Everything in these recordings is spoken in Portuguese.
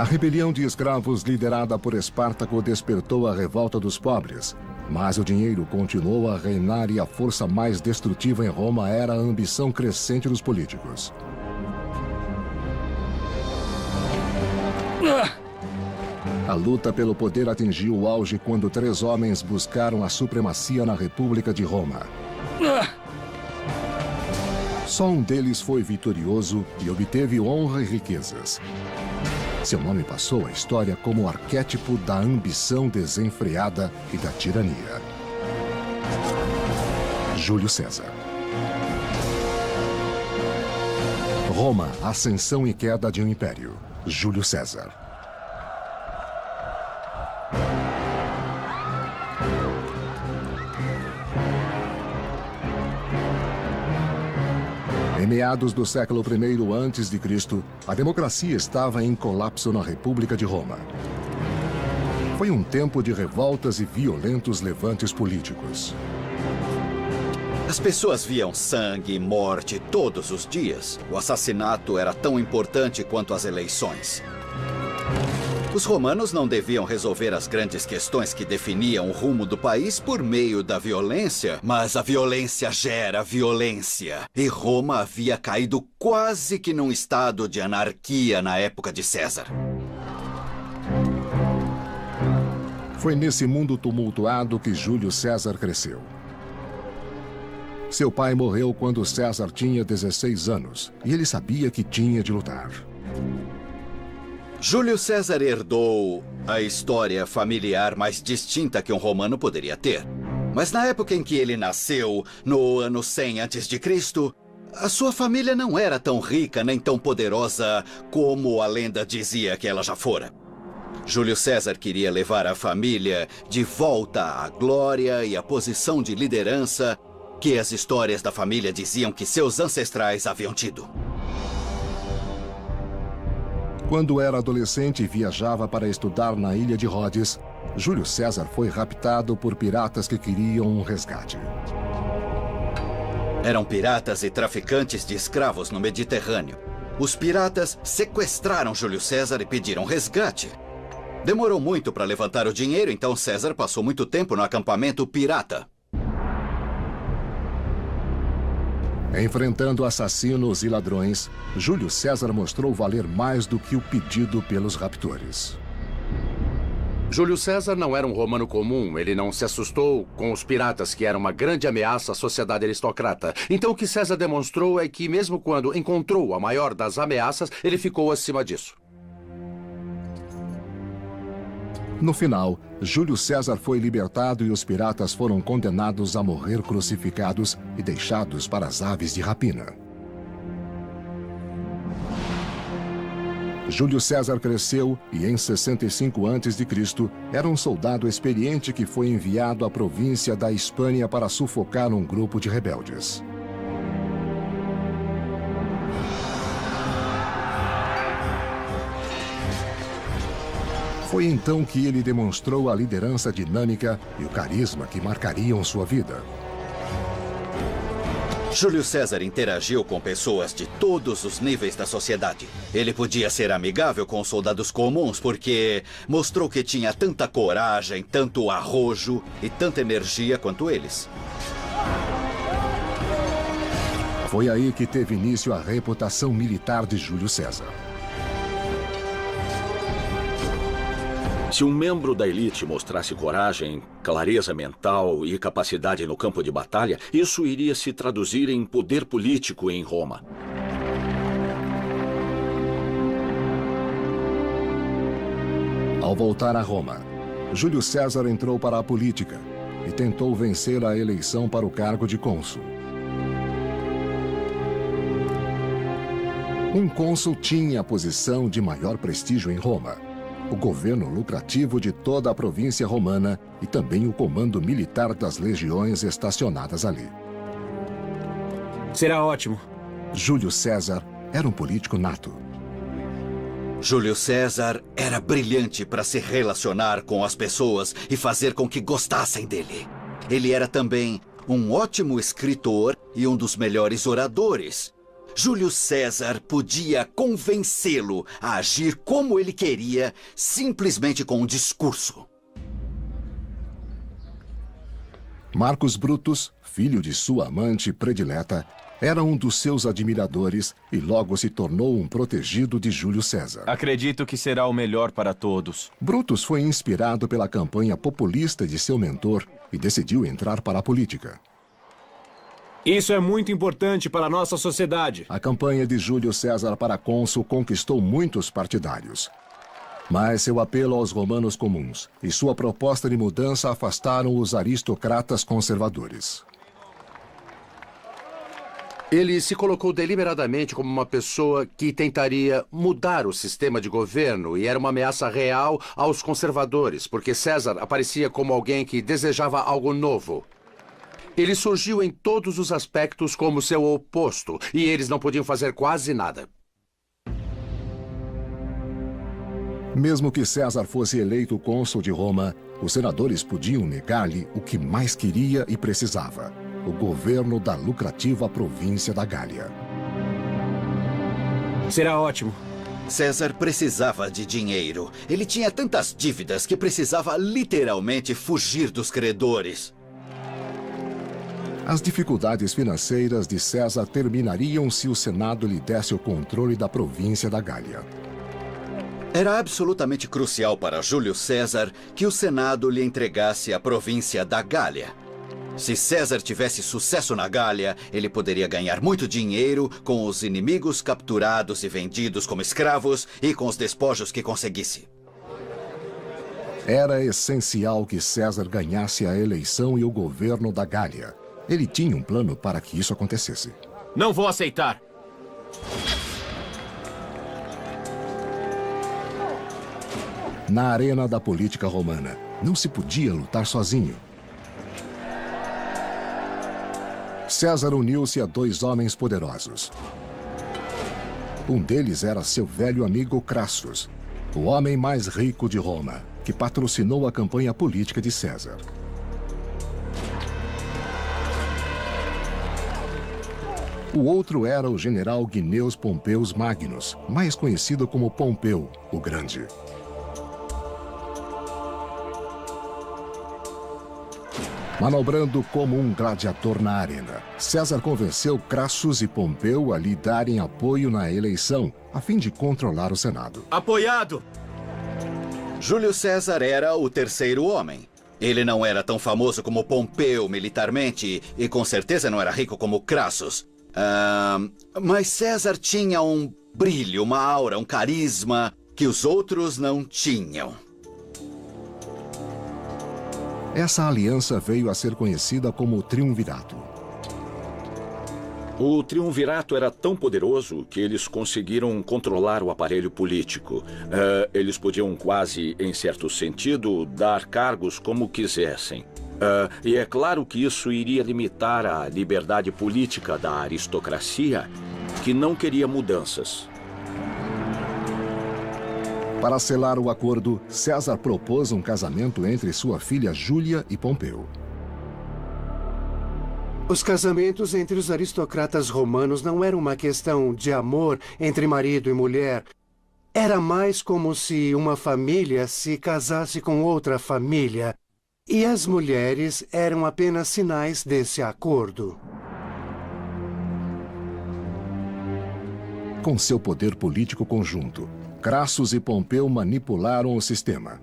A rebelião de escravos liderada por Espartaco despertou a revolta dos pobres, mas o dinheiro continuou a reinar e a força mais destrutiva em Roma era a ambição crescente dos políticos. A luta pelo poder atingiu o auge quando 3 homens buscaram a supremacia na República de Roma. Só um deles foi vitorioso e obteve honra e riquezas. Seu nome passou à história como o arquétipo da ambição desenfreada e da tirania. Júlio César. Roma, ascensão e queda de um império. Júlio César. Em meados do século I a.C., a democracia estava em colapso na República de Roma. Foi um tempo de revoltas e violentos levantes políticos. As pessoas viam sangue e morte todos os dias. O assassinato era tão importante quanto as eleições. Os romanos não deviam resolver as grandes questões que definiam o rumo do país por meio da violência, mas a violência gera violência. E Roma havia caído quase que num estado de anarquia na época de César. Foi nesse mundo tumultuado que Júlio César cresceu. Seu pai morreu quando César tinha 16 anos e ele sabia que tinha de lutar. Júlio César herdou a história familiar mais distinta que um romano poderia ter. Mas na época em que ele nasceu, no ano 100 a.C., a sua família não era tão rica nem tão poderosa como a lenda dizia que ela já fora. Júlio César queria levar a família de volta à glória e à posição de liderança que as histórias da família diziam que seus ancestrais haviam tido. Quando era adolescente e viajava para estudar na ilha de Rhodes, Júlio César foi raptado por piratas que queriam um resgate. Eram piratas e traficantes de escravos no Mediterrâneo. Os piratas sequestraram Júlio César e pediram resgate. Demorou muito para levantar o dinheiro, então César passou muito tempo no acampamento pirata. Enfrentando assassinos e ladrões, Júlio César mostrou valer mais do que o pedido pelos raptores. Júlio César não era um romano comum. Ele não se assustou com os piratas, que eram uma grande ameaça à sociedade aristocrata. Então o que César demonstrou é que, mesmo quando encontrou a maior das ameaças, ele ficou acima disso. No final, Júlio César foi libertado e os piratas foram condenados a morrer crucificados e deixados para as aves de rapina. Júlio César cresceu e, em 65 a.C., era um soldado experiente que foi enviado à província da Hispânia para sufocar um grupo de rebeldes. Foi então que ele demonstrou a liderança dinâmica e o carisma que marcariam sua vida. Júlio César interagiu com pessoas de todos os níveis da sociedade. Ele podia ser amigável com os soldados comuns porque mostrou que tinha tanta coragem, tanto arrojo e tanta energia quanto eles. Foi aí que teve início a reputação militar de Júlio César. Se um membro da elite mostrasse coragem, clareza mental e capacidade no campo de batalha, isso iria se traduzir em poder político em Roma. Ao voltar a Roma, Júlio César entrou para a política e tentou vencer a eleição para o cargo de cônsul. Um cônsul tinha a posição de maior prestígio em Roma, o governo lucrativo de toda a província romana e também o comando militar das legiões estacionadas ali. Será ótimo. Júlio César era um político nato. Júlio César era brilhante para se relacionar com as pessoas e fazer com que gostassem dele. Ele era também um ótimo escritor e um dos melhores oradores. Júlio César podia convencê-lo a agir como ele queria, simplesmente com um discurso. Marcus Brutus, filho de sua amante predileta, era um dos seus admiradores e logo se tornou um protegido de Júlio César. Acredito que será o melhor para todos. Brutus foi inspirado pela campanha populista de seu mentor e decidiu entrar para a política. Isso é muito importante para a nossa sociedade. A campanha de Júlio César para cônsul conquistou muitos partidários. Mas seu apelo aos romanos comuns e sua proposta de mudança afastaram os aristocratas conservadores. Ele se colocou deliberadamente como uma pessoa que tentaria mudar o sistema de governo e era uma ameaça real aos conservadores, porque César aparecia como alguém que desejava algo novo. Ele surgiu em todos os aspectos como seu oposto, e eles não podiam fazer quase nada. Mesmo que César fosse eleito cônsul de Roma, os senadores podiam negar-lhe o que mais queria e precisava: o governo da lucrativa província da Gália. Será ótimo. César precisava de dinheiro. Ele tinha tantas dívidas que precisava literalmente fugir dos credores. As dificuldades financeiras de César terminariam se o Senado lhe desse o controle da província da Gália. Era absolutamente crucial para Júlio César que o Senado lhe entregasse a província da Gália. Se César tivesse sucesso na Gália, ele poderia ganhar muito dinheiro com os inimigos capturados e vendidos como escravos e com os despojos que conseguisse. Era essencial que César ganhasse a eleição e o governo da Gália. Ele tinha um plano para que isso acontecesse. Não vou aceitar. Na arena da política romana, não se podia lutar sozinho. César uniu-se a dois homens poderosos. Um deles era seu velho amigo Crassus, o homem mais rico de Roma, que patrocinou a campanha política de César. O outro era o general Gnaeus Pompeius Magnus, mais conhecido como Pompeu, o Grande. Manobrando como um gladiador na arena, César convenceu Crassus e Pompeu a lhe darem apoio na eleição, a fim de controlar o Senado. Apoiado! Júlio César era o terceiro homem. Ele não era tão famoso como Pompeu militarmente e com certeza não era rico como Crassus. Mas César tinha um brilho, uma aura, um carisma que os outros não tinham. Essa aliança veio a ser conhecida como o Triunvirato. O Triunvirato era tão poderoso que eles conseguiram controlar o aparelho político. Eles podiam quase, em certo sentido, dar cargos como quisessem. E é claro que isso iria limitar a liberdade política da aristocracia, que não queria mudanças. Para selar o acordo, César propôs um casamento entre sua filha Júlia e Pompeu. Os casamentos entre os aristocratas romanos não eram uma questão de amor entre marido e mulher. Era mais como se uma família se casasse com outra família. E as mulheres eram apenas sinais desse acordo. Com seu poder político conjunto, Crassus e Pompeu manipularam o sistema.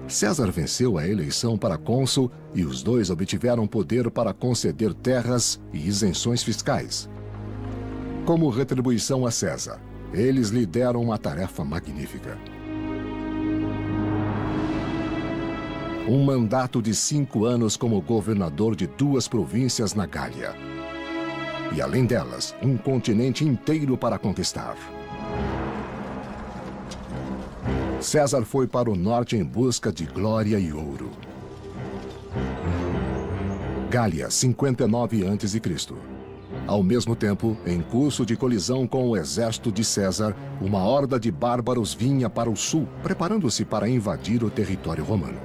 César venceu a eleição para cônsul e os dois obtiveram poder para conceder terras e isenções fiscais. Como retribuição a César, eles lhe deram uma tarefa magnífica. Um mandato de 5 anos como governador de 2 províncias na Gália. E, além delas, um continente inteiro para conquistar. César foi para o norte em busca de glória e ouro. Gália, 59 a.C. Ao mesmo tempo, em curso de colisão com o exército de César, uma horda de bárbaros vinha para o sul, preparando-se para invadir o território romano.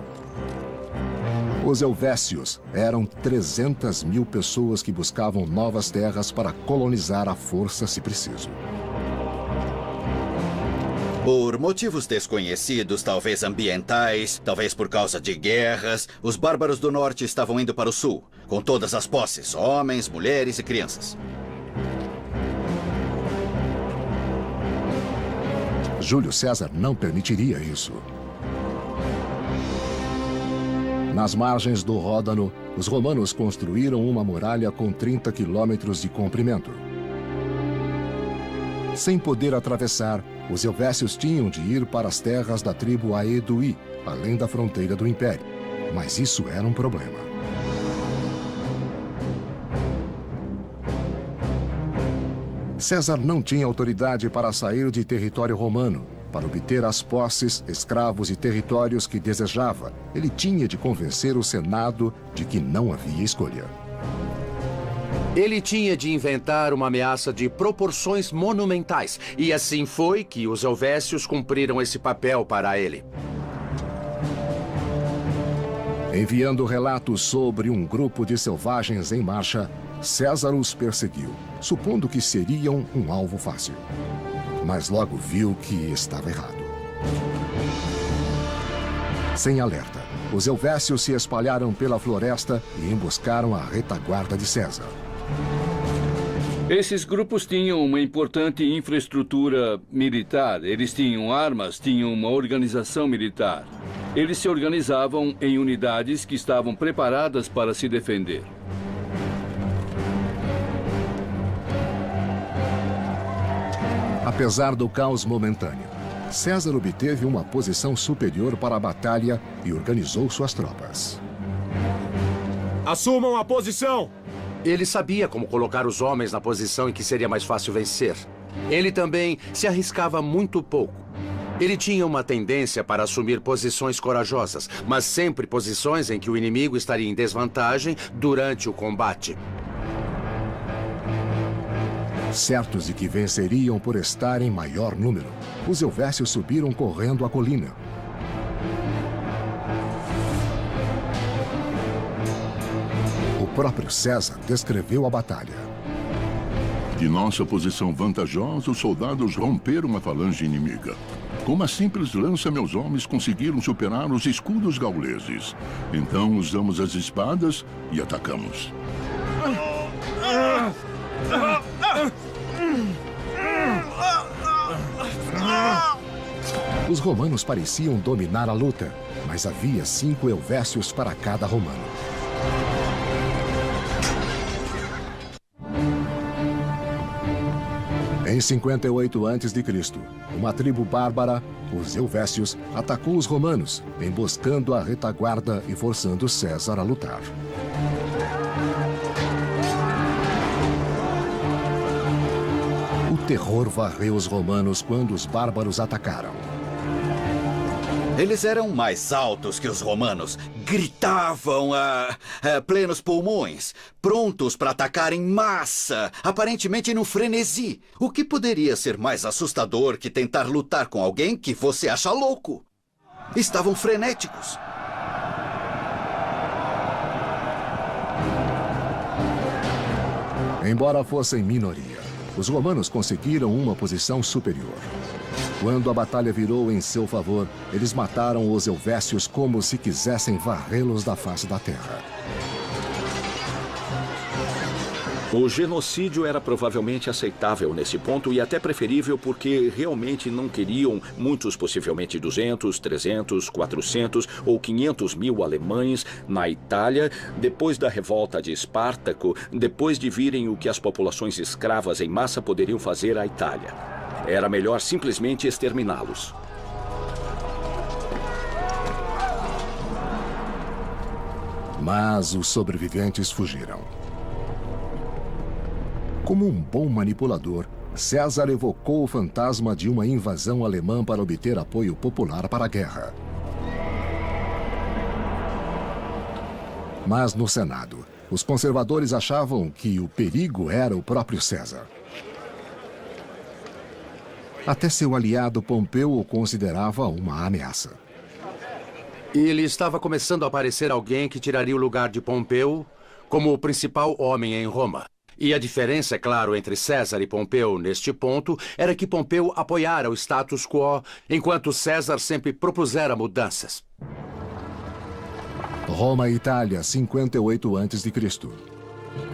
Os helvécios eram 300 mil pessoas que buscavam novas terras para colonizar à força se preciso. Por motivos desconhecidos, talvez ambientais, talvez por causa de guerras, os bárbaros do norte estavam indo para o sul, com todas as posses, homens, mulheres e crianças. Júlio César não permitiria isso. Nas margens do Ródano, os romanos construíram uma muralha com 30 quilômetros de comprimento. Sem poder atravessar, os helvécios tinham de ir para as terras da tribo Aeduí, além da fronteira do Império. Mas isso era um problema. César não tinha autoridade para sair de território romano. Para obter as posses, escravos e territórios que desejava, ele tinha de convencer o Senado de que não havia escolha. Ele tinha de inventar uma ameaça de proporções monumentais. E assim foi que os helvécios cumpriram esse papel para ele. Enviando relatos sobre um grupo de selvagens em marcha, César os perseguiu, supondo que seriam um alvo fácil. Mas logo viu que estava errado. Sem alerta, os helvécios se espalharam pela floresta e emboscaram a retaguarda de César. Esses grupos tinham uma importante infraestrutura militar. Eles tinham armas, tinham uma organização militar. Eles se organizavam em unidades que estavam preparadas para se defender. Apesar do caos momentâneo, César obteve uma posição superior para a batalha e organizou suas tropas. Assumam a posição! Ele sabia como colocar os homens na posição em que seria mais fácil vencer. Ele também se arriscava muito pouco. Ele tinha uma tendência para assumir posições corajosas, mas sempre posições em que o inimigo estaria em desvantagem durante o combate. Certos de que venceriam por estar em maior número, os helvécios subiram correndo a colina. O próprio César descreveu a batalha. De nossa posição vantajosa, os soldados romperam a falange inimiga. Com uma simples lança, meus homens conseguiram superar os escudos gauleses. Então usamos as espadas e atacamos. Os romanos pareciam dominar a luta, mas havia 5 helvécios para cada romano. Em 58 a.C., uma tribo bárbara, os helvécios, atacou os romanos, emboscando a retaguarda e forçando César a lutar. O terror varreu os romanos quando os bárbaros atacaram. Eles eram mais altos que os romanos, gritavam a plenos pulmões, prontos para atacar em massa, aparentemente num frenesi. O que poderia ser mais assustador que tentar lutar com alguém que você acha louco? Estavam frenéticos. Embora fossem minoria, os romanos conseguiram uma posição superior. Quando a batalha virou em seu favor, eles mataram os helvécios como se quisessem varrê-los da face da terra. O genocídio era provavelmente aceitável nesse ponto e até preferível porque realmente não queriam muitos, possivelmente 200, 300, 400 ou 500 mil alemães na Itália, depois da revolta de Espartaco, depois de virem o que as populações escravas em massa poderiam fazer à Itália. Era melhor simplesmente exterminá-los. Mas os sobreviventes fugiram. Como um bom manipulador, César evocou o fantasma de uma invasão alemã para obter apoio popular para a guerra. Mas no Senado, os conservadores achavam que o perigo era o próprio César. Até seu aliado Pompeu o considerava uma ameaça. Ele estava começando a aparecer alguém que tiraria o lugar de Pompeu como o principal homem em Roma. E a diferença, é claro, entre César e Pompeu neste ponto era que Pompeu apoiara o status quo, enquanto César sempre propusera mudanças. Roma e Itália, 58 a.C.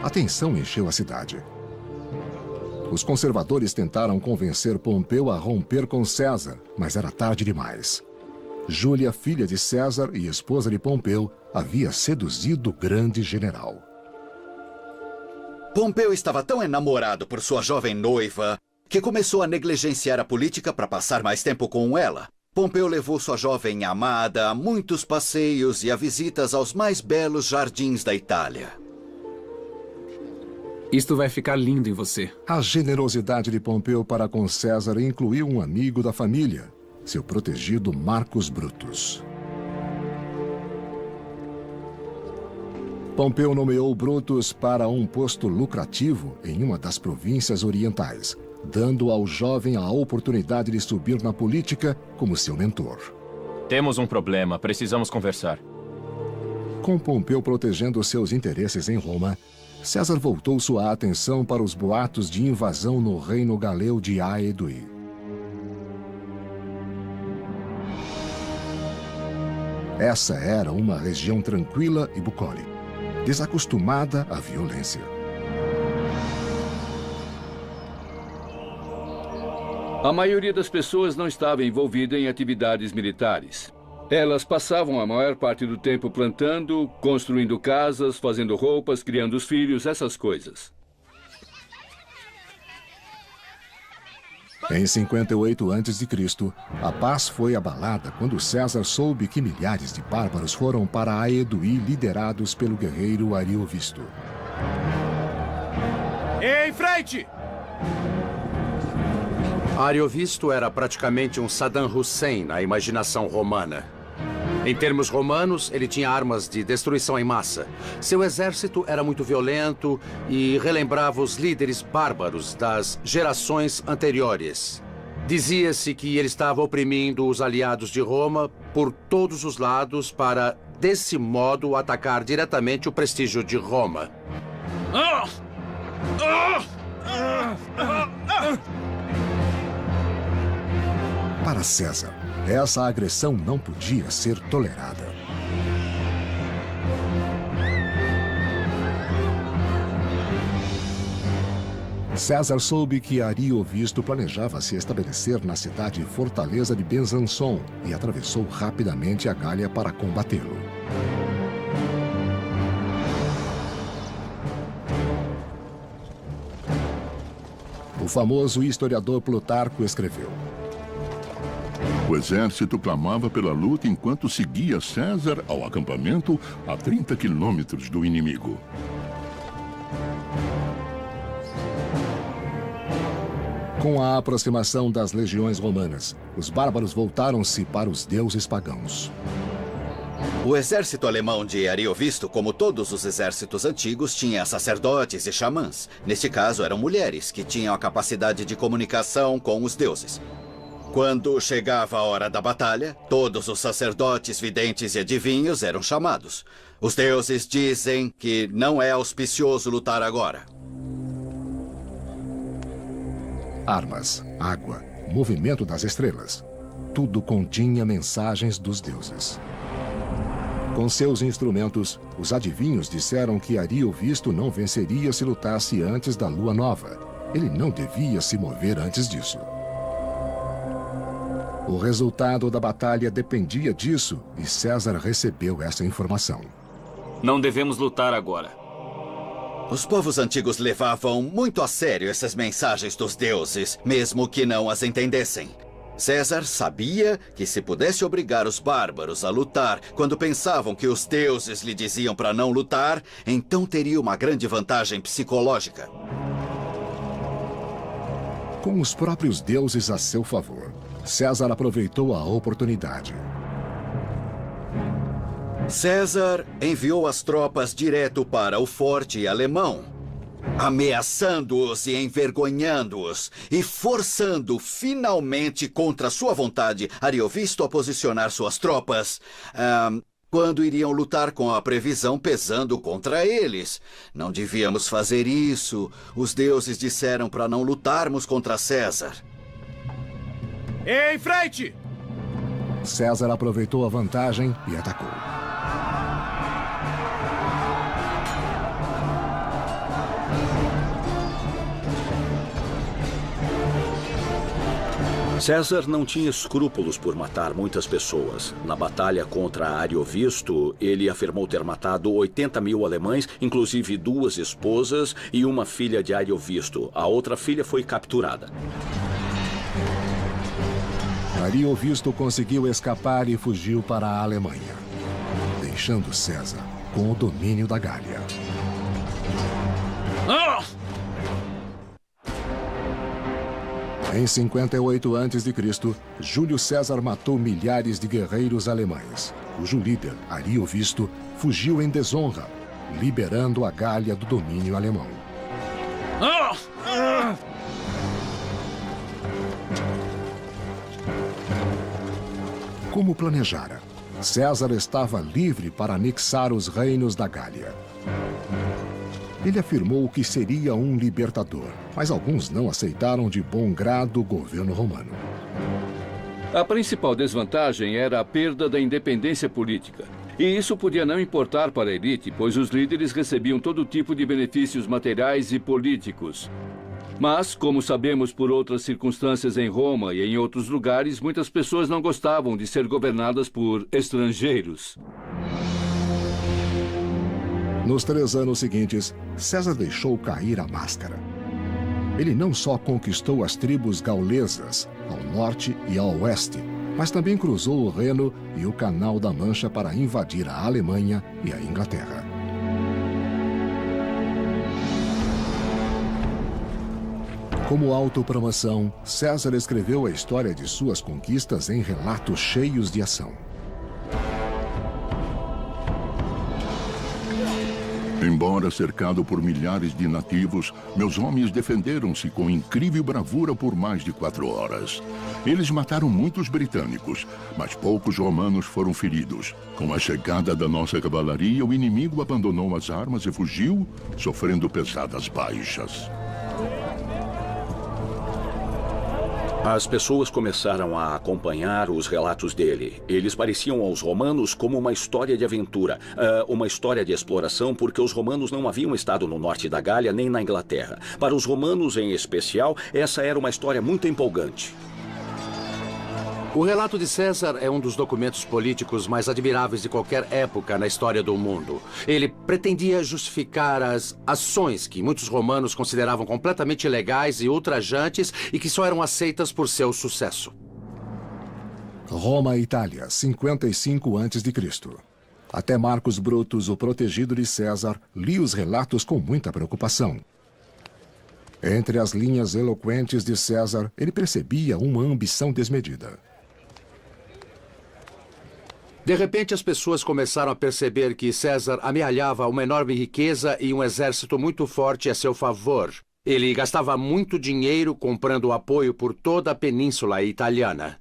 A tensão encheu a cidade. Os conservadores tentaram convencer Pompeu a romper com César, mas era tarde demais. Júlia, filha de César e esposa de Pompeu, havia seduzido o grande general. Pompeu estava tão enamorado por sua jovem noiva que começou a negligenciar a política para passar mais tempo com ela. Pompeu levou sua jovem amada a muitos passeios e a visitas aos mais belos jardins da Itália. Isto vai ficar lindo em você. A generosidade de Pompeu para com César incluiu um amigo da família, seu protegido Marcus Brutus. Pompeu nomeou Brutus para um posto lucrativo em uma das províncias orientais, dando ao jovem a oportunidade de subir na política como seu mentor. Temos um problema, precisamos conversar. Com Pompeu protegendo seus interesses em Roma, César voltou sua atenção para os boatos de invasão no reino galeu de Aeduí. Essa era uma região tranquila e bucólica, desacostumada à violência. A maioria das pessoas não estava envolvida em atividades militares. Elas passavam a maior parte do tempo plantando, construindo casas, fazendo roupas, criando os filhos, essas coisas. Em 58 a.C., a paz foi abalada quando César soube que milhares de bárbaros foram para Aeduí liderados pelo guerreiro Ariovisto. Em frente! Ariovisto era praticamente um Saddam Hussein na imaginação romana. Em termos romanos, ele tinha armas de destruição em massa. Seu exército era muito violento e relembrava os líderes bárbaros das gerações anteriores. Dizia-se que ele estava oprimindo os aliados de Roma por todos os lados para, desse modo, atacar diretamente o prestígio de Roma. Para César, essa agressão não podia ser tolerada. César soube que Ariovisto planejava se estabelecer na cidade fortaleza de Besançon e atravessou rapidamente a Gália para combatê-lo. O famoso historiador Plutarco escreveu: O exército clamava pela luta enquanto seguia César ao acampamento a 30 quilômetros do inimigo. Com a aproximação das legiões romanas, os bárbaros voltaram-se para os deuses pagãos. O exército alemão de Ariovisto, como todos os exércitos antigos, tinha sacerdotes e xamãs. Neste caso, eram mulheres que tinham a capacidade de comunicação com os deuses. Quando chegava a hora da batalha, todos os sacerdotes, videntes e adivinhos eram chamados. Os deuses dizem que não é auspicioso lutar agora. Armas, água, movimento das estrelas. Tudo continha mensagens dos deuses. Com seus instrumentos, os adivinhos disseram que Ariovisto não venceria se lutasse antes da lua nova. Ele não devia se mover antes disso. O resultado da batalha dependia disso e César recebeu essa informação. Não devemos lutar agora. Os povos antigos levavam muito a sério essas mensagens dos deuses, mesmo que não as entendessem. César sabia que se pudesse obrigar os bárbaros a lutar quando pensavam que os deuses lhe diziam para não lutar, então teria uma grande vantagem psicológica. Com os próprios deuses a seu favor, César aproveitou a oportunidade. César enviou as tropas direto para o forte alemão. ameaçando-os e envergonhando-os, e forçando finalmente, contra sua vontade, Ariovisto a posicionar suas tropas, quando iriam lutar com a previsão pesando contra eles. Não devíamos fazer isso. Os deuses disseram para não lutarmos contra César. Em frente! César aproveitou a vantagem e atacou. César não tinha escrúpulos por matar muitas pessoas. Na batalha contra Ariovisto, ele afirmou ter matado 80.000 alemães, inclusive 2 esposas e uma filha de Ariovisto. A outra filha foi capturada. Ariovisto conseguiu escapar e fugiu para a Alemanha, deixando César com o domínio da Gália. Em 58 a.C., Júlio César matou milhares de guerreiros alemães, cujo líder, Ariovisto, fugiu em desonra, liberando a Gália do domínio alemão. Como planejara, César estava livre para anexar os reinos da Gália. Ele afirmou que seria um libertador, mas alguns não aceitaram de bom grado o governo romano. A principal desvantagem era a perda da independência política. E isso podia não importar para a elite, pois os líderes recebiam todo tipo de benefícios materiais e políticos. Mas, como sabemos por outras circunstâncias em Roma e em outros lugares, muitas pessoas não gostavam de ser governadas por estrangeiros. Nos 3 anos seguintes, César deixou cair a máscara. Ele não só conquistou as tribos gaulesas, ao norte e ao oeste, mas também cruzou o Reno e o Canal da Mancha para invadir a Alemanha e a Inglaterra. Como autopromoção, César escreveu a história de suas conquistas em relatos cheios de ação. Embora cercado por milhares de nativos, meus homens defenderam-se com incrível bravura por mais de 4 horas. Eles mataram muitos britânicos, mas poucos romanos foram feridos. Com a chegada da nossa cavalaria, o inimigo abandonou as armas e fugiu, sofrendo pesadas baixas. As pessoas começaram a acompanhar os relatos dele. Eles pareciam aos romanos como uma história de aventura, uma história de exploração, porque os romanos não haviam estado no norte da Gália nem na Inglaterra. Para os romanos, em especial, essa era uma história muito empolgante. O relato de César é um dos documentos políticos mais admiráveis de qualquer época na história do mundo. Ele pretendia justificar as ações que muitos romanos consideravam completamente ilegais e ultrajantes e que só eram aceitas por seu sucesso. Roma e Itália, 55 a.C. Até Marcos Brutus, o protegido de César, lia os relatos com muita preocupação. Entre as linhas eloquentes de César, ele percebia uma ambição desmedida. De repente, as pessoas começaram a perceber que César amealhava uma enorme riqueza e um exército muito forte a seu favor. Ele gastava muito dinheiro comprando apoio por toda a península italiana.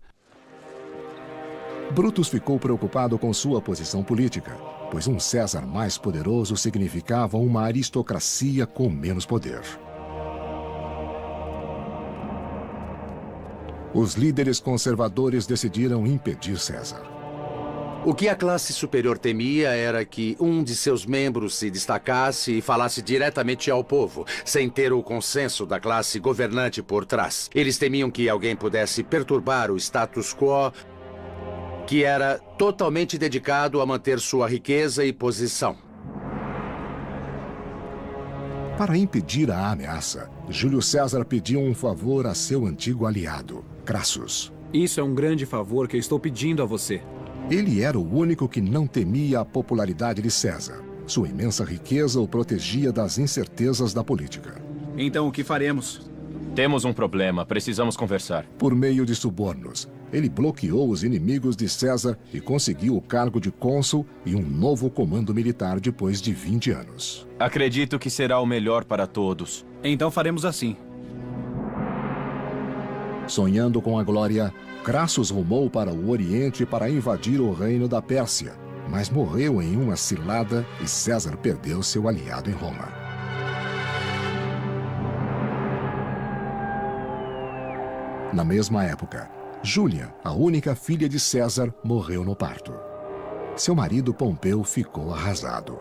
Brutus ficou preocupado com sua posição política, pois um César mais poderoso significava uma aristocracia com menos poder. Os líderes conservadores decidiram impedir César. O que a classe superior temia era que um de seus membros se destacasse e falasse diretamente ao povo, sem ter o consenso da classe governante por trás. Eles temiam que alguém pudesse perturbar o status quo, que era totalmente dedicado a manter sua riqueza e posição. Para impedir a ameaça, Júlio César pediu um favor a seu antigo aliado, Crassus. Isso é um grande favor que eu estou pedindo a você. Ele era o único que não temia a popularidade de César. Sua imensa riqueza o protegia das incertezas da política. Então, o que faremos? Temos um problema, precisamos conversar. Por meio de subornos, ele bloqueou os inimigos de César e conseguiu o cargo de cônsul e um novo comando militar depois de 20 anos. Acredito que será o melhor para todos. Então faremos assim. Sonhando com a glória, Crassus rumou para o Oriente para invadir o reino da Pérsia, mas morreu em uma cilada e César perdeu seu aliado em Roma. Na mesma época, Júlia, a única filha de César, morreu no parto. Seu marido Pompeu ficou arrasado.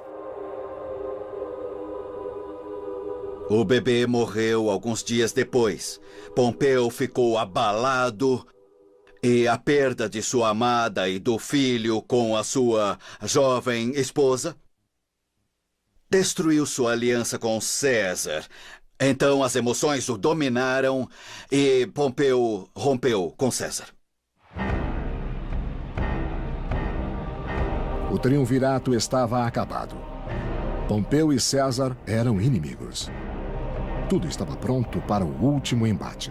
O bebê morreu alguns dias depois. Pompeu ficou abalado e a perda de sua amada e do filho com a sua jovem esposa destruiu sua aliança com César. Então as emoções o dominaram e Pompeu rompeu com César. O triunvirato estava acabado. Pompeu e César eram inimigos. Tudo estava pronto para o último embate.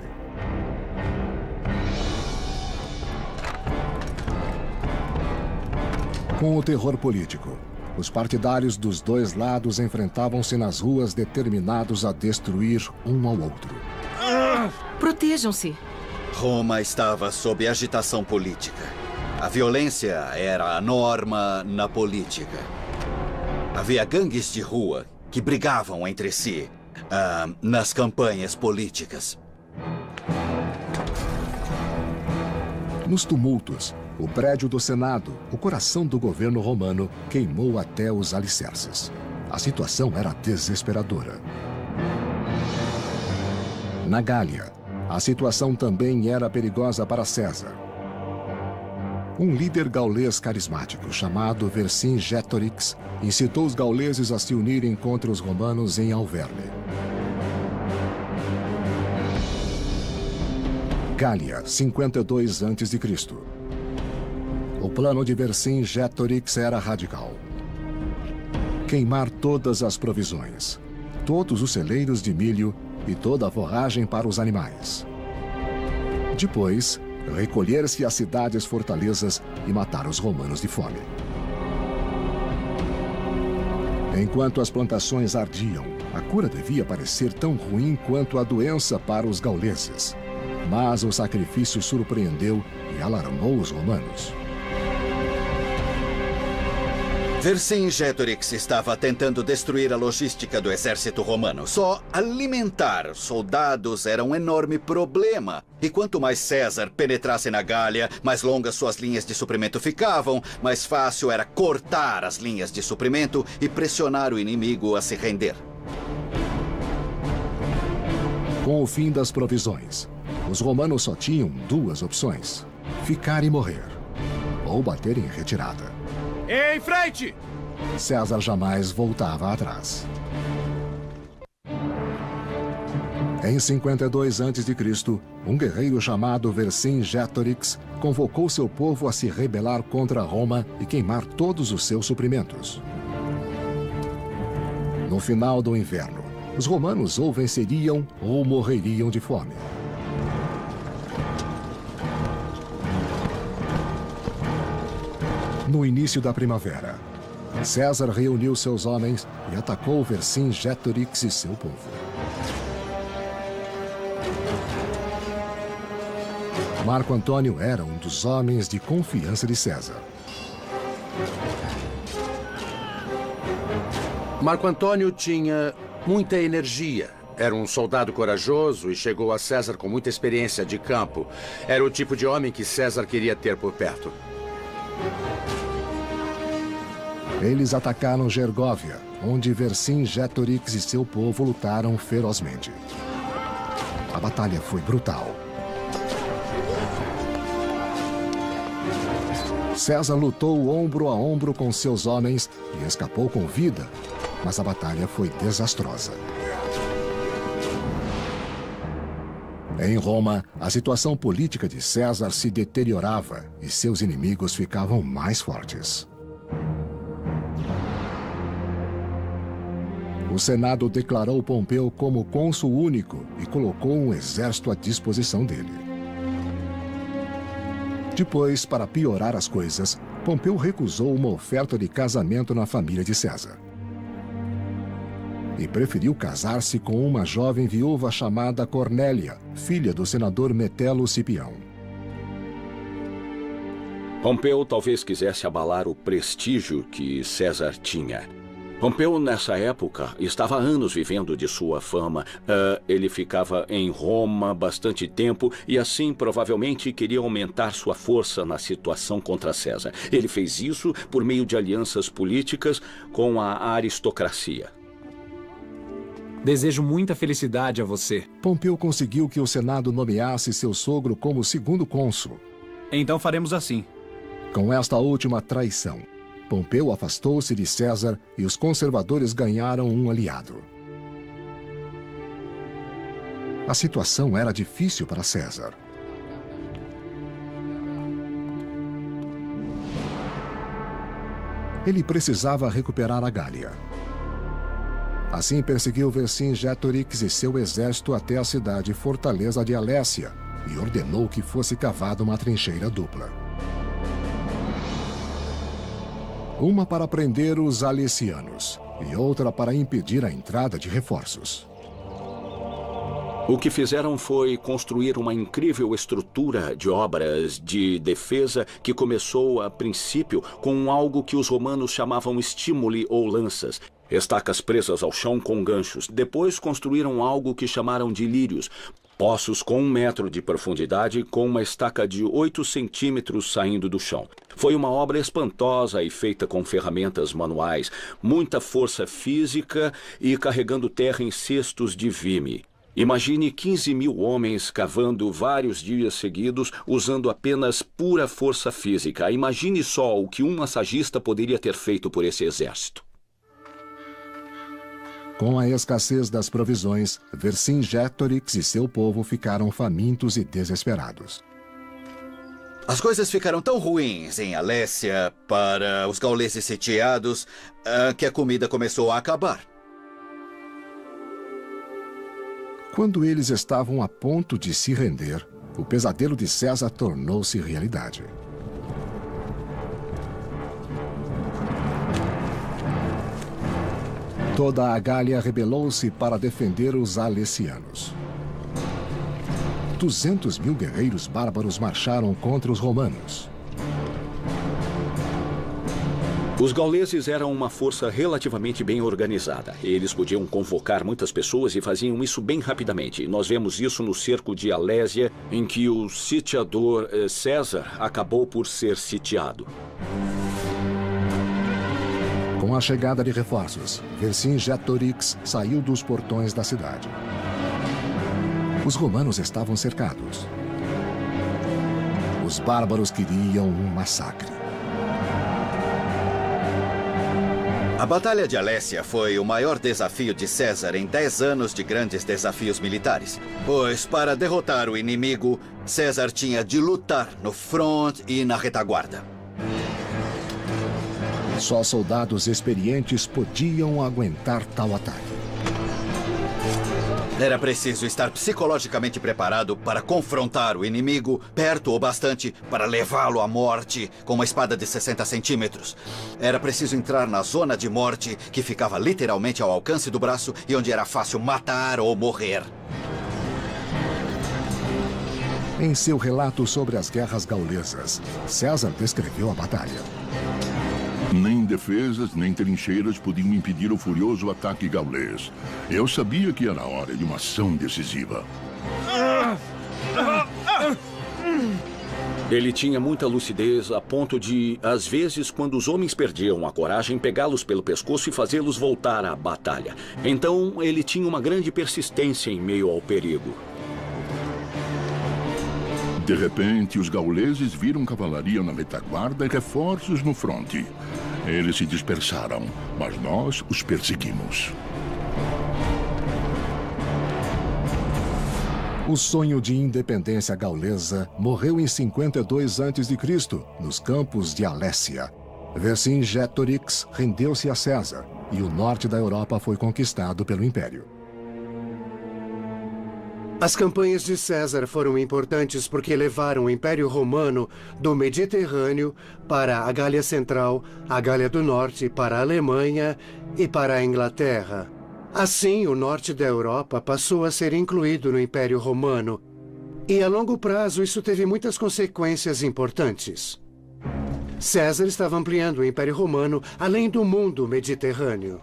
Com o terror político, os partidários dos dois lados enfrentavam-se nas ruas determinados a destruir um ao outro. Protejam-se. Roma estava sob agitação política. A violência era a norma na política. Havia gangues de rua que brigavam entre si nas campanhas políticas. Nos tumultos, o prédio do Senado, o coração do governo romano, queimou até os alicerces. A situação era desesperadora. Na Gália, a situação também era perigosa para César. Um líder gaulês carismático chamado Vercingetorix incitou os gauleses a se unirem contra os romanos em Alverne. Gália, 52 a.C. O plano de Vercingetorix era radical. Queimar todas as provisões, todos os celeiros de milho e toda a forragem para os animais. Depois, recolher-se às cidades-fortalezas e matar os romanos de fome. Enquanto as plantações ardiam, a cura devia parecer tão ruim quanto a doença para os gauleses. Mas o sacrifício surpreendeu e alarmou os romanos. Vercingetorix estava tentando destruir a logística do exército romano. Só alimentar soldados era um enorme problema. E quanto mais César penetrasse na Gália, mais longas suas linhas de suprimento ficavam, mais fácil era cortar as linhas de suprimento e pressionar o inimigo a se render. Com o fim das provisões, os romanos só tinham duas opções: ficar e morrer, ou bater em retirada. Em frente! César jamais voltava atrás. Em 52 a.C., um guerreiro chamado Vercingetorix convocou seu povo a se rebelar contra Roma e queimar todos os seus suprimentos. No final do inverno, os romanos ou venceriam ou morreriam de fome. No início da primavera, César reuniu seus homens e atacou Vercingetorix e seu povo. Marco Antônio era um dos homens de confiança de César. Marco Antônio tinha muita energia. Era um soldado corajoso e chegou a César com muita experiência de campo. Era o tipo de homem que César queria ter por perto. Eles atacaram Gergóvia, onde Vercingetorix e seu povo lutaram ferozmente. A batalha foi brutal. César lutou ombro a ombro com seus homens e escapou com vida, mas a batalha foi desastrosa. Em Roma, a situação política de César se deteriorava e seus inimigos ficavam mais fortes. O Senado declarou Pompeu como cônsul único e colocou um exército à disposição dele. Depois, para piorar as coisas, Pompeu recusou uma oferta de casamento na família de César. E preferiu casar-se com uma jovem viúva chamada Cornélia, filha do senador Metelo Cipião. Pompeu talvez quisesse abalar o prestígio que César tinha. Pompeu, nessa época, estava há anos vivendo de sua fama. Ele ficava em Roma bastante tempo e, assim, provavelmente queria aumentar sua força na situação contra César. Ele fez isso por meio de alianças políticas com a aristocracia. Desejo muita felicidade a você. Pompeu conseguiu que o Senado nomeasse seu sogro como segundo cônsul. Então faremos assim. Com esta última traição, Pompeu afastou-se de César e os conservadores ganharam um aliado. A situação era difícil para César. Ele precisava recuperar a Gália. Assim perseguiu Vercingetorix e seu exército até a cidade fortaleza de Alésia e ordenou que fosse cavada uma trincheira dupla. Uma para prender os alesianos e outra para impedir a entrada de reforços. O que fizeram foi construir uma incrível estrutura de obras de defesa que começou, a princípio, com algo que os romanos chamavam estímuli ou lanças, estacas presas ao chão com ganchos. Depois construíram algo que chamaram de lírios, poços com 1 metro de profundidade com uma estaca de 8 centímetros saindo do chão. Foi uma obra espantosa e feita com ferramentas manuais, muita força física e carregando terra em cestos de vime. Imagine 15.000 homens cavando vários dias seguidos usando apenas pura força física. Imagine só o que um massagista poderia ter feito por esse exército. Com a escassez das provisões, Vercingetorix e seu povo ficaram famintos e desesperados. As coisas ficaram tão ruins em Alésia para os gauleses sitiados que a comida começou a acabar. Quando eles estavam a ponto de se render, o pesadelo de César tornou-se realidade. Toda a Gália rebelou-se para defender os alesianos. 200.000 guerreiros bárbaros marcharam contra os romanos. Os gauleses eram uma força relativamente bem organizada. Eles podiam convocar muitas pessoas e faziam isso bem rapidamente. Nós vemos isso no cerco de Alésia, em que o sitiador César acabou por ser sitiado. Com a chegada de reforços, Vercingetorix saiu dos portões da cidade. Os romanos estavam cercados. Os bárbaros queriam um massacre. A Batalha de Alésia foi o maior desafio de César em 10 anos de grandes desafios militares. Pois, para derrotar o inimigo, César tinha de lutar no front e na retaguarda. Só soldados experientes podiam aguentar tal ataque. Era preciso estar psicologicamente preparado para confrontar o inimigo perto o bastante para levá-lo à morte com uma espada de 60 centímetros. Era preciso entrar na zona de morte, que ficava literalmente ao alcance do braço e onde era fácil matar ou morrer. Em seu relato sobre as guerras gaulesas, César descreveu a batalha. Nem defesas, nem trincheiras podiam impedir o furioso ataque gaulês. Eu sabia que era a hora de uma ação decisiva. Ele tinha muita lucidez a ponto de, às vezes, quando os homens perdiam a coragem, pegá-los pelo pescoço e fazê-los voltar à batalha. Então, ele tinha uma grande persistência em meio ao perigo. De repente, os gauleses viram cavalaria na retaguarda e reforços no fronte. Eles se dispersaram, mas nós os perseguimos. O sonho de independência gaulesa morreu em 52 a.C., nos campos de Alésia. Vercingetorix rendeu-se a César e o norte da Europa foi conquistado pelo Império. As campanhas de César foram importantes porque levaram o Império Romano do Mediterrâneo para a Gália Central, a Gália do Norte, para a Alemanha e para a Inglaterra. Assim, o norte da Europa passou a ser incluído no Império Romano. E a longo prazo, isso teve muitas consequências importantes. César estava ampliando o Império Romano além do mundo mediterrâneo.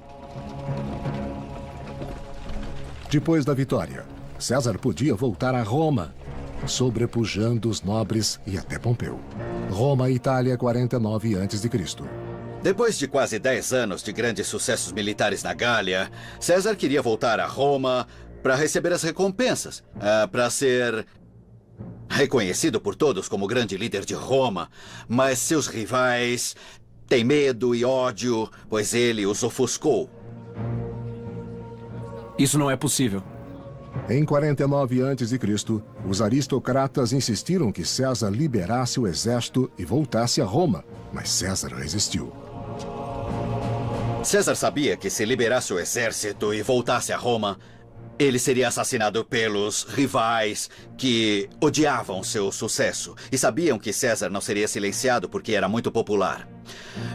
Depois da vitória, César podia voltar a Roma, sobrepujando os nobres e até Pompeu. Roma e Itália, 49 a.C. Depois de quase 10 anos de grandes sucessos militares na Gália, César queria voltar a Roma para receber as recompensas, para ser reconhecido por todos como grande líder de Roma, mas seus rivais têm medo e ódio, pois ele os ofuscou. Isso não é possível. Em 49 a.C., os aristocratas insistiram que César liberasse o exército e voltasse a Roma, mas César resistiu. César sabia que se liberasse o exército e voltasse a Roma, ele seria assassinado pelos rivais que odiavam seu sucesso e sabiam que César não seria silenciado porque era muito popular.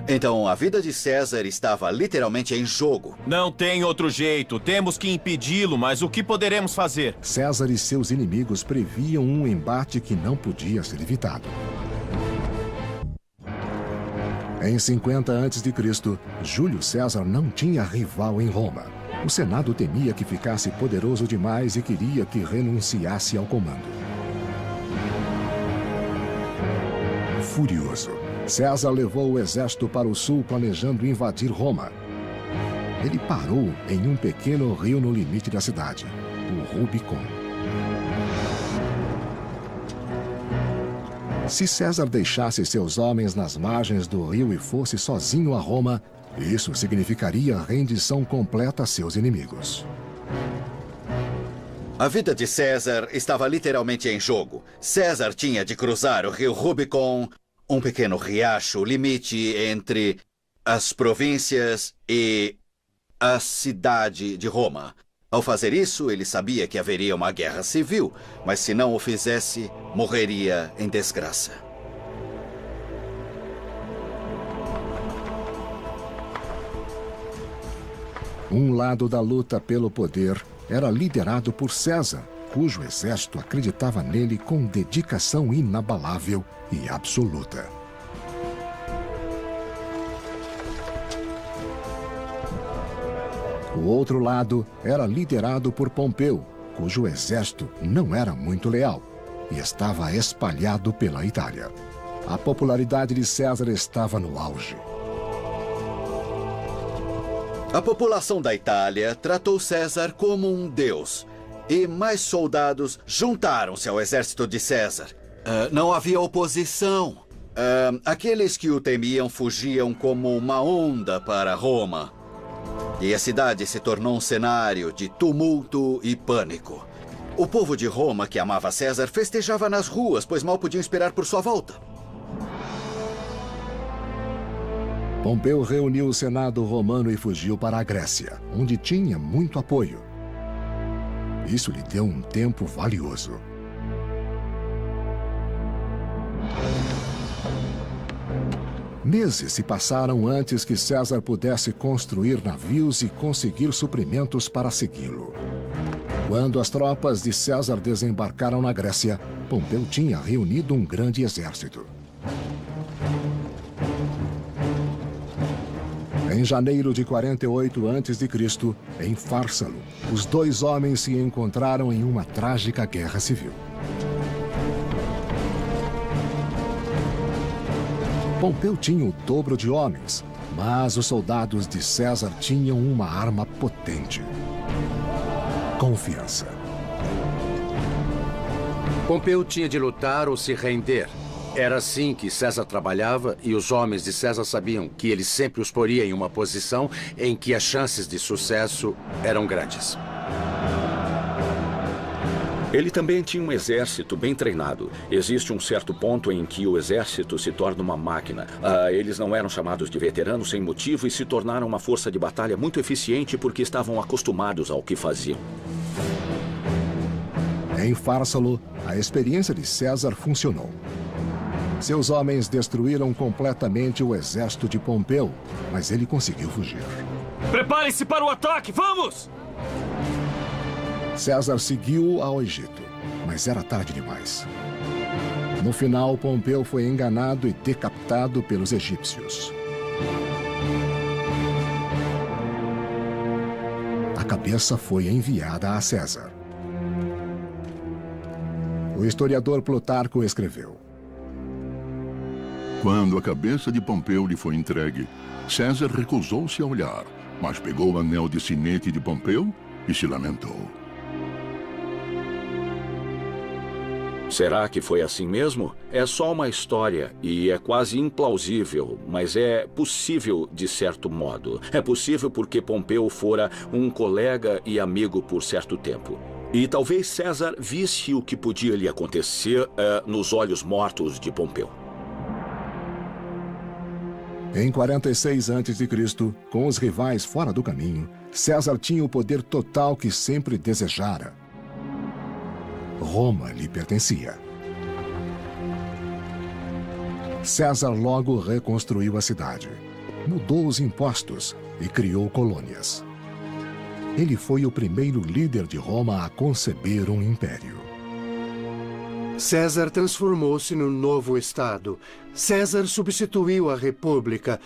Então, a vida de César estava literalmente em jogo. Não tem outro jeito. Temos que impedi-lo, mas o que poderemos fazer? César e seus inimigos previam um embate que não podia ser evitado. Em 50 a.C., Júlio César não tinha rival em Roma. O Senado temia que ficasse poderoso demais e queria que renunciasse ao comando. Furioso, César levou o exército para o sul planejando invadir Roma. Ele parou em um pequeno rio no limite da cidade, o Rubicon. Se César deixasse seus homens nas margens do rio e fosse sozinho a Roma, isso significaria rendição completa a seus inimigos. A vida de César estava literalmente em jogo. César tinha de cruzar o rio Rubicon, um pequeno riacho, limite entre as províncias e a cidade de Roma. Ao fazer isso, ele sabia que haveria uma guerra civil, mas se não o fizesse, morreria em desgraça. Um lado da luta pelo poder era liderado por César, cujo exército acreditava nele com dedicação inabalável e absoluta. O outro lado era liderado por Pompeu, cujo exército não era muito leal e estava espalhado pela Itália. A popularidade de César estava no auge. A população da Itália tratou César como um deus, e mais soldados juntaram-se ao exército de César. Não havia oposição. Aqueles que o temiam fugiam como uma onda para Roma. E a cidade se tornou um cenário de tumulto e pânico. O povo de Roma, que amava César, festejava nas ruas, pois mal podiam esperar por sua volta. Pompeu reuniu o Senado romano e fugiu para a Grécia, onde tinha muito apoio. Isso lhe deu um tempo valioso. Meses se passaram antes que César pudesse construir navios e conseguir suprimentos para segui-lo. Quando as tropas de César desembarcaram na Grécia, Pompeu tinha reunido um grande exército. Em janeiro de 48 a.C., em Fársalo, os dois homens se encontraram em uma trágica guerra civil. Pompeu tinha o dobro de homens, mas os soldados de César tinham uma arma potente: confiança. Pompeu tinha de lutar ou se render. Era assim que César trabalhava e os homens de César sabiam que ele sempre os poria em uma posição em que as chances de sucesso eram grandes. Ele também tinha um exército bem treinado. Existe um certo ponto em que o exército se torna uma máquina. Eles não eram chamados de veteranos sem motivo e se tornaram uma força de batalha muito eficiente porque estavam acostumados ao que faziam. Em Fársalo, a experiência de César funcionou. Seus homens destruíram completamente o exército de Pompeu, mas ele conseguiu fugir. Preparem-se para o ataque! Vamos! César seguiu ao Egito, mas era tarde demais. No final, Pompeu foi enganado e decapitado pelos egípcios. A cabeça foi enviada a César. O historiador Plutarco escreveu: Quando a cabeça de Pompeu lhe foi entregue, César recusou-se a olhar, mas pegou o anel de sinete de Pompeu e se lamentou. Será que foi assim mesmo? É só uma história e é quase implausível, mas é possível de certo modo. É possível porque Pompeu fora um colega e amigo por certo tempo. E talvez César visse o que podia lhe acontecer nos olhos mortos de Pompeu. Em 46 a.C., com os rivais fora do caminho, César tinha o poder total que sempre desejara. Roma lhe pertencia. César logo reconstruiu a cidade, mudou os impostos e criou colônias. Ele foi o primeiro líder de Roma a conceber um império. César transformou-se no novo Estado. César substituiu a República.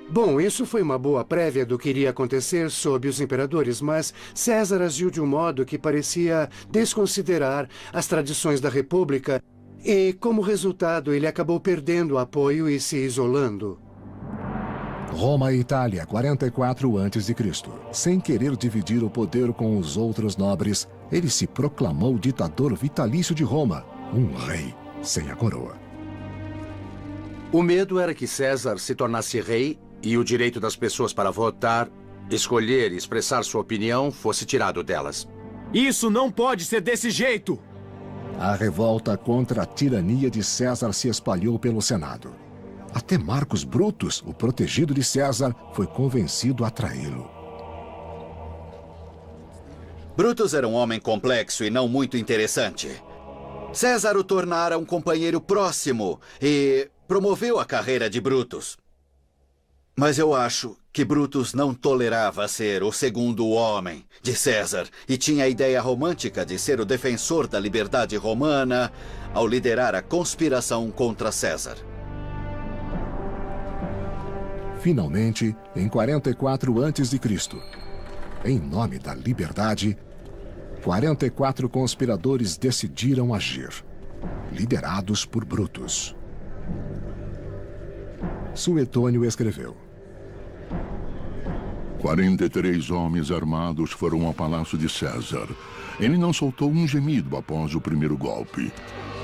Bom, isso foi uma boa prévia do que iria acontecer sob os imperadores, mas César agiu de um modo que parecia desconsiderar as tradições da República e, como resultado, ele acabou perdendo o apoio e se isolando. Roma e Itália, 44 a.C. Sem querer dividir o poder com os outros nobres, ele se proclamou ditador vitalício de Roma, um rei sem a coroa. O medo era que César se tornasse rei e o direito das pessoas para votar, escolher e expressar sua opinião fosse tirado delas. Isso não pode ser desse jeito! A revolta contra a tirania de César se espalhou pelo Senado. Até Marcos Brutus, o protegido de César, foi convencido a traí-lo. Brutus era um homem complexo e não muito interessante. César o tornara um companheiro próximo e promoveu a carreira de Brutus. Mas eu acho que Brutus não tolerava ser o segundo homem de César e tinha a ideia romântica de ser o defensor da liberdade romana ao liderar a conspiração contra César. Finalmente, em 44 a.C., em nome da liberdade, 44 conspiradores decidiram agir, liderados por Brutus. Suetônio escreveu: 43 homens armados foram ao palácio de César. Ele não soltou um gemido após o primeiro golpe.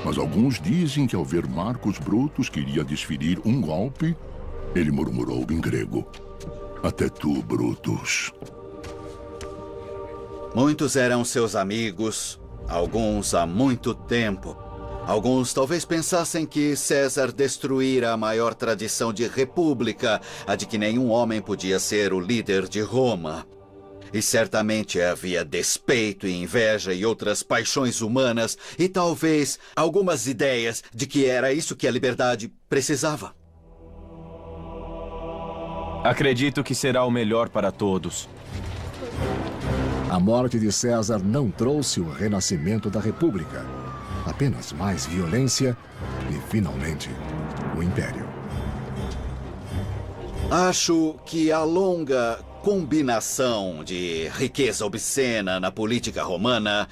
Mas alguns dizem que ao ver Marcos Brutus que iria desferir um golpe, ele murmurou em grego: Até tu, Brutus. Muitos eram seus amigos, alguns há muito tempo. Alguns talvez pensassem que César destruíra a maior tradição de república, a de que nenhum homem podia ser o líder de Roma. E certamente havia despeito e inveja e outras paixões humanas, e talvez algumas ideias de que era isso que a liberdade precisava. Acredito que será o melhor para todos. A morte de César não trouxe o renascimento da República. Apenas mais violência e, finalmente, o Império. Acho que a longa combinação de riqueza obscena na política romana,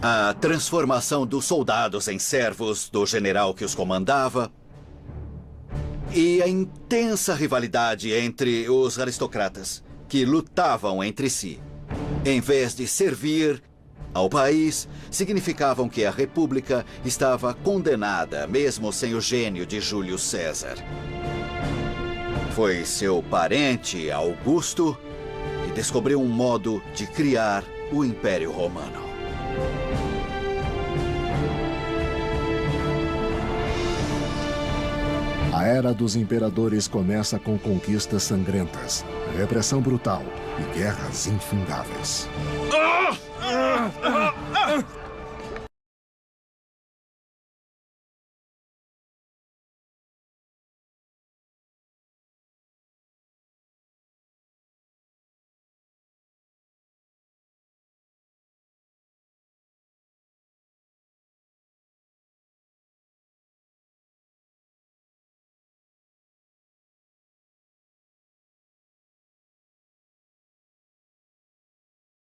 a transformação dos soldados em servos do general que os comandava e a intensa rivalidade entre os aristocratas que lutavam entre si, em vez de servir ao país, significavam que a República estava condenada, mesmo sem o gênio de Júlio César. Foi seu parente, Augusto, que descobriu um modo de criar o Império Romano. A era dos imperadores começa com conquistas sangrentas, repressão brutal e guerras infindáveis.